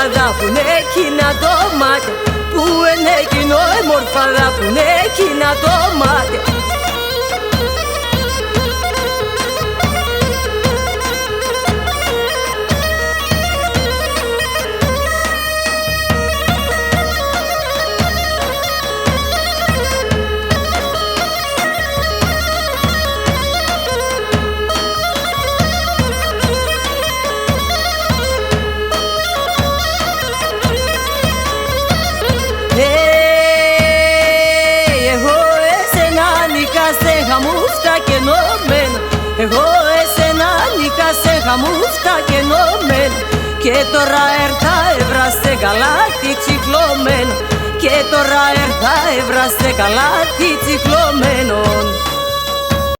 μορφάδα που είναι εκείνα το μάτια, που είναι εκείνο η μορφάδα που είναι εκείνα το μάτια. Εγώ εσένα νίκα σε χαμούφτα και ενωμένα, και τώρα έρθα έβραστε καλάτι τσιχλωμένο, και τώρα έρθα έβραστε καλάτι τσιχλωμένο.